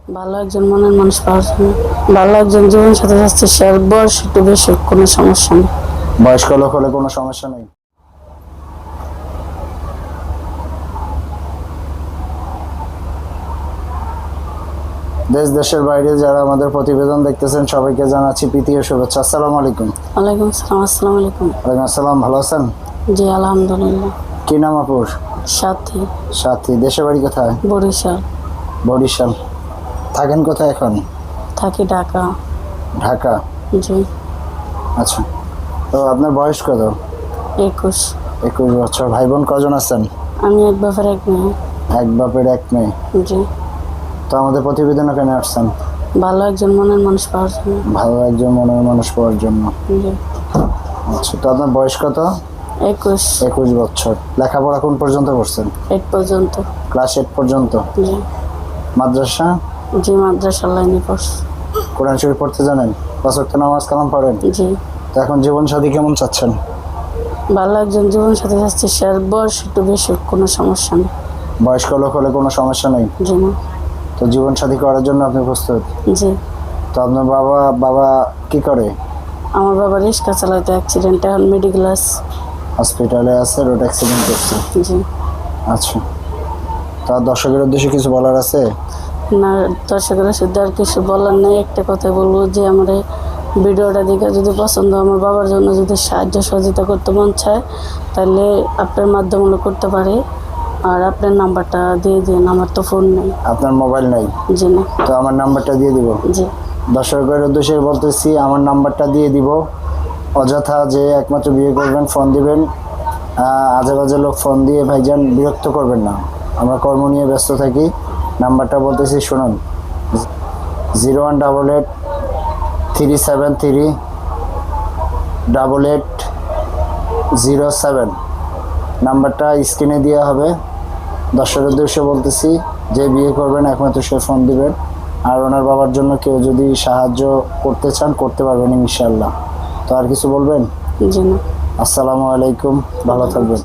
ভালো একজন মনের মানুষ পাওয়ার জন্য, ভালো একজন জীবন সাথে যাচ্ছে, সে বয়স একটু বেশি, কোনো সমস্যা নেই। বয়স্ক লোক হলে কোনো সমস্যা নেই। দেশ দেশের বাইরে যারা আমাদের প্রতিবেদন দেখতেছেন সবাইকে জানাচ্ছি প্রীতি ও শুভেচ্ছা। আসসালামু আলাইকুম। ওয়ালাইকুম আসসালাম। আসসালামু আলাইকুম। ওয়ালাইকুম আসসালাম। ভালো আছেন? জি আলহামদুলিল্লাহ। কি নাম আপুর? সাথী। সাথী। দেশের বাড়ি কোথায়? বরিশাল। বরিশাল। থাকেন কোথায় এখন? থাকি ঢাকা। ঢাকা। জি। আচ্ছা, তো আপনার বয়স কত? 21। 21 বছর। ভাই বোন কজন আছেন? আমি এক বাপের এক মেয়ে। এক বাপের এক মেয়ে। জি। তো আমাদের প্রতিবেদনে কেন আসছেন? ভালো একজন মনের মানুষ পাওয়ার জন্য। ভালো একজন মনের মানুষ পাওয়ার জন্য। জি। আচ্ছা, তো আপনার বয়স কত? 21। 21 বছর। লেখাপড়া কোন পর্যন্ত করছেন? 8 পর্যন্ত। ক্লাস 8 পর্যন্ত। জি। মাদ্রাসা? জি মাদ্রাসা লাইনে পড়ছি। কোরআন শরীফ পড়তে জানেন? 5 ওয়াক্ত নামাজ কালাম পড়েন? জি। তো এখন জীবন সাথী কেমন চাচ্ছেন? ভালো একজন জীবন সাথে যাচ্ছে, সে বয়স একটু বেশি, কোনো সমস্যা নেই। বয়স্ক লোক হলে কোনো সমস্যা নেই। জি না। তো জীবন সাথী করার জন্য আপনি প্রস্তুত? জি। তো আপনার বাবা কি করে? আমার বাবা রিক্সা চালাইতে অ্যাক্সিডেন্ট, এখন মেডিকেল আছে। হসপিটালে আছে, রোড অ্যাক্সিডেন্ট করছে। জি। আচ্ছা, তা দর্শকের উদ্দেশ্যে কিছু বলার আছে? না, দর্শকেরা শুধু আর কিছু বলার নেই, একটা কথা বলবো যে আমার এই ভিডিওটা দেখে যদি পছন্দ, আমার বাবার জন্য যদি সাহায্য সহযোগিতা করতে মন চায়, তাহলে আপনার মাধ্যমে করতে পারে। আর আপনার নাম্বারটা দিয়ে দিন, আমার তো ফোন নেই। আপনার মোবাইল নাই? জি না। তো আমার নাম্বারটা দিয়ে দিব। জি। দর্শকের উদ্দেশ্যে বলতেছি, আমার নাম্বারটা দিয়ে দিব। অযথা যে একমাত্র বিয়ে করবেন ফোন দিবেন, আজে বাজে লোক ফোন দিয়ে ভাইজান বিরক্ত করবেন না, আমরা কর্ম নিয়ে ব্যস্ত থাকি। নাম্বারটা বলতেছি শুনুন, 0188373807। নাম্বারটা স্ক্রিনে দেওয়া হবে। দর্শকের উদ্দেশ্যে বলতেছি, যে বিয়ে করবেন একমাত্র সে ফোন দিবেন। আর ওনার বাবার জন্য কেউ যদি সাহায্য করতে চান করতে পারবেন ইনশাল্লাহ। তো আর কিছু বলবেন? জি না। আসসালামু আলাইকুম, ভালো থাকবেন।